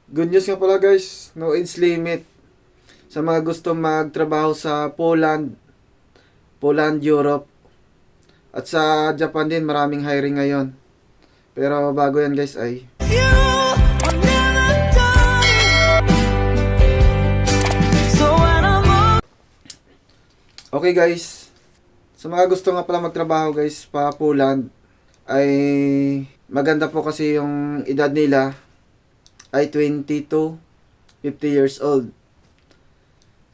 Good news nga pala guys, no age limit sa mga gusto magtrabaho sa Poland, Europe at sa Japan din maraming hiring ngayon. Pero bago yan guys ay okay guys, sa mga gusto nga pala magtrabaho guys pa Poland ay maganda po kasi yung edad nila ay 20 to 50 years old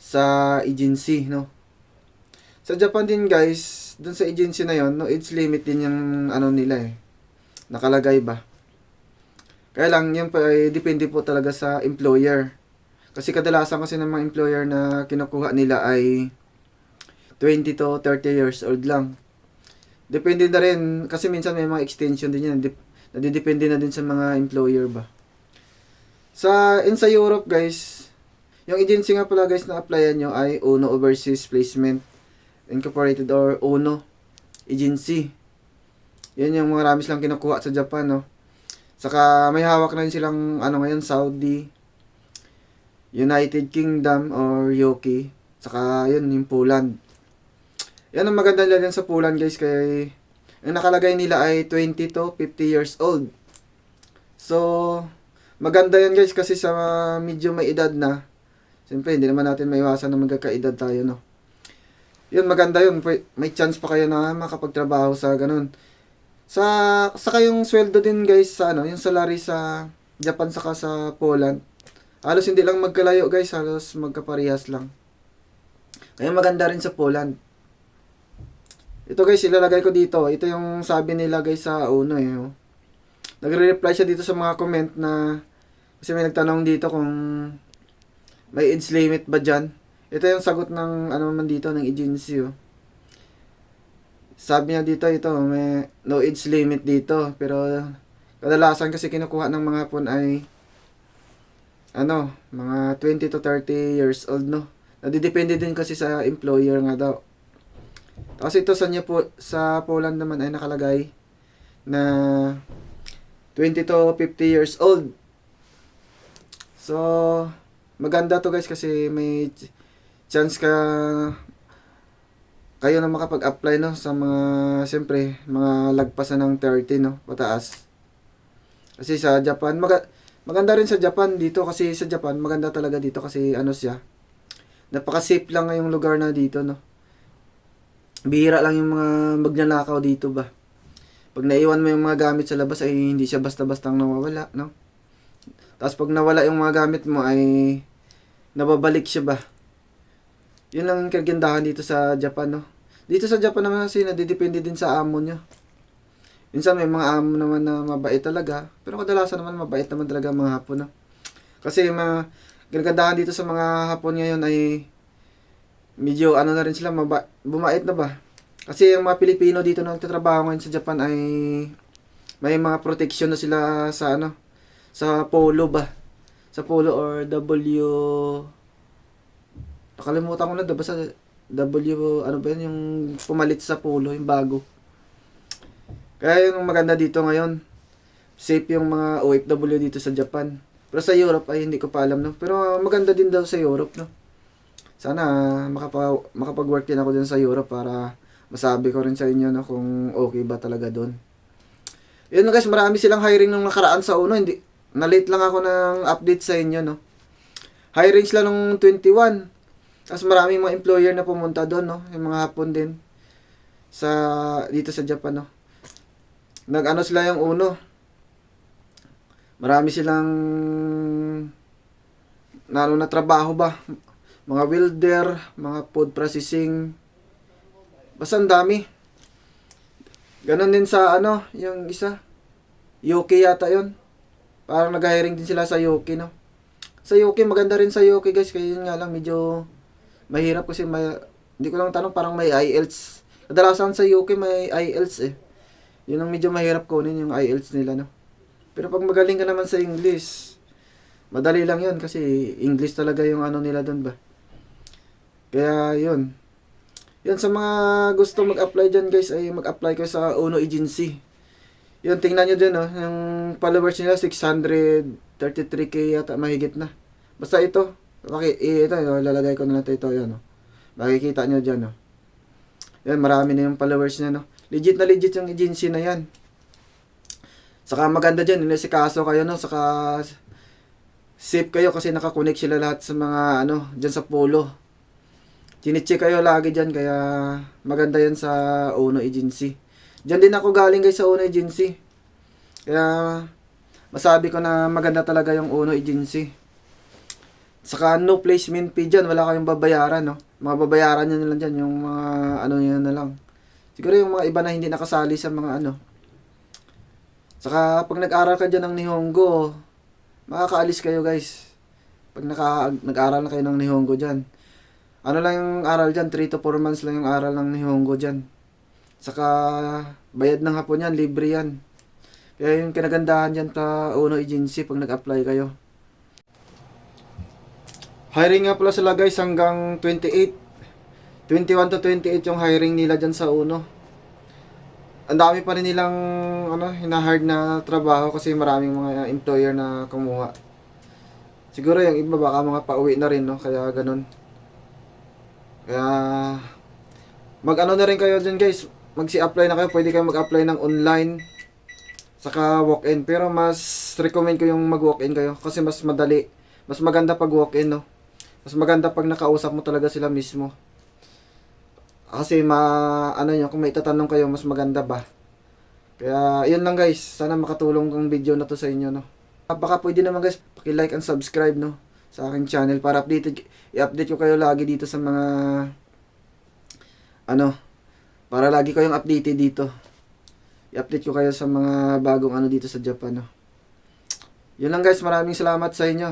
sa agency, no? Sa Japan din guys, dun sa agency na yon, no, age limit din yung ano nila eh. Nakalagay ba? Kaya lang, yun pa ay depende po talaga sa employer. Kasi kadalasan kasi ng mga employer na kinukuha nila ay 20 to 30 years old lang. Depende na rin, kasi minsan may mga extension din yan. Nadidepende na din sa mga employer ba. Sa Europe guys, yung agency nga pala guys na applyan nyo ay Uno Overseas Placement Incorporated or Uno Agency. Yan yung mga ramis lang kinukuha sa Japan, no. Saka may hawak na rin silang ano ngayon, Saudi, United Kingdom or UK. Saka yun yung Poland. Yan ang maganda nila din sa Poland guys, kaya ang nakalagay nila ay 20 to 50 years old. So maganda yan guys kasi sa medyo may edad na. Siyempre hindi naman natin maiwasan na magkakaedad tayo, no. Yun maganda yun, may chance pa kayo na makapagtrabaho sa ganun. Sa kayong sweldo din guys sa ano, yung salary sa Japan saka sa Poland. Halos hindi lang magkalayo guys, halos magkaparehas lang. Kaya maganda rin sa Poland. Ito guys, ilalagay ko dito. Ito yung sabi nila guys sa Uno eh. Oh. Nagre-reply siya dito sa mga comment na kasi may nagtanong dito kung may age limit ba dyan. Ito yung sagot ng ano man dito, ng agency. Oh. Sabi niya dito, ito, may no age limit dito. Pero kadalasan kasi kinukuha ng mga Hapon ay ano, mga 20 to 30 years old, no. Nadidepende din kasi sa employer nga daw. Tapos ito sa Poland naman ay nakalagay na 20 to 50 years old. So, maganda to guys kasi may chance kayo na makapag-apply, no, sa mga siyempre mga lagpasan ng 30, no, pataas. Kasi sa Japan maganda rin sa Japan dito, kasi sa Japan maganda talaga dito kasi ano siya, napaka-safe lang yung lugar na dito, no. Bihira lang yung mga magnanakaw dito ba. Pag naiwan mo yung mga gamit sa labas ay hindi siya basta-bastang nawawala, no. Tapos pag nawala yung mga gamit mo ay nababalik siya ba. Yun lang yung kagandahan dito sa Japan, no. Dito sa Japan naman kasi nadidepende din sa amo nyo. Minsan may mga amo naman na mabait talaga, pero kadalasan naman mabait naman talaga mga Hapon, no. Kasi mga kagandahan dito sa mga Hapon ngayon ay medyo ano na rin sila, bumait na ba. Kasi yung mga Pilipino dito na nagtatrabaho ngayon sa Japan ay may mga protection na sila sa ano, sa polo ba. Sa polo or W, nakalimutan ko na, diba sa W, ano ba yun, yung pumalit sa polo, yung bago. Kaya yung maganda dito ngayon, safe yung mga OFW dito sa Japan. Pero sa Europe ay hindi ko pa alam, no. Pero maganda din daw sa Europe, no. Sana makapag-work din ako dun sa Europe para masabi ko rin sa inyo, no, kung okay ba talaga doon. Yun guys, marami silang hiring nung nakaraan sa Uno. Hindi, na-late lang ako ng update sa inyo, no. Hiring sila nung 21. Tapos maraming mga employer na pumunta doon, no. Yung mga Hapon din dito sa Japan, no. Nag-ano sila yung Uno. Marami silang na trabaho ba. Mga welder, mga food processing. Basta ang dami. Ganon din sa ano, yung isa. UK yata yon. Parang nag-hiring din sila sa UK, no. Sa UK, maganda rin sa UK guys. Kaya yun nga lang, medyo mahirap kasi hindi ko lang tanong, parang may IELTS. Kadalasan sa UK may IELTS eh. Yun ang medyo mahirap kunin, yung IELTS nila, no. Pero pag magaling ka naman sa English, madali lang yun kasi English talaga yung ano nila doon ba. Kaya yun. Yan, sa mga gusto mag-apply dyan guys ay mag-apply ko sa Uno Agency. Yun, tingnan nyo din, yung followers nila, 633k yata, mahigit na. Basta ito, ito, lalagay ko na natin ito, yun, makikita nyo dyan, Yan, marami na yung followers niya, Legit na legit yung agency na yan. Saka maganda dyan, inisikaso kayo, saka safe kayo kasi nakakonect sila lahat sa mga, dyan sa polo. Chinicheck kayo lagi dyan, kaya maganda yan sa Uno Agency. Dyan din ako galing guys sa Uno Agency. Kaya masabi ko na maganda talaga yung Uno Agency. Saka no placement fee dyan, wala kayong babayaran, Mga babayaran nyo na lang dyan, yung mga yan na lang. Siguro yung mga iba na hindi nakasali sa mga Saka pag nag-aral ka dyan ng Nihongo, makakaalis kayo guys. Pag nag-aral na kayo ng Nihongo dyan. Ano lang yung aral dyan, 3 to 4 months lang yung aral ng Nihongo dyan. Saka bayad ng hapon yan, libre yan. Kaya yung kinagandahan dyan sa Uno Agency pag nag-apply kayo. Hiring nga pala sila guys hanggang 28. 21 to 28 yung hiring nila dyan sa Uno. Ang dami pa rin nilang hinahard na trabaho kasi maraming mga employer na kumuha. Siguro yung iba baka mga pauwi na rin, kaya ganun. Kaya mag-ano na rin kayo dyan guys, magsi-apply na kayo, pwede kayo mag-apply ng online saka walk-in, pero mas recommend ko yung mag-walk-in kayo kasi mas madali, mas maganda pag walk-in, mas maganda pag nakausap mo talaga sila mismo kasi kung may tatanong kayo mas maganda ba. Kaya yun lang guys, sana makatulong ang video na to sa inyo, baka pwede naman guys paki-like and subscribe sa aking channel para i-update ko kayo lagi dito sa mga para lagi kayong updated dito. I-update ko kayo sa mga bagong dito sa Japan, Yun lang guys, maraming salamat sa inyo.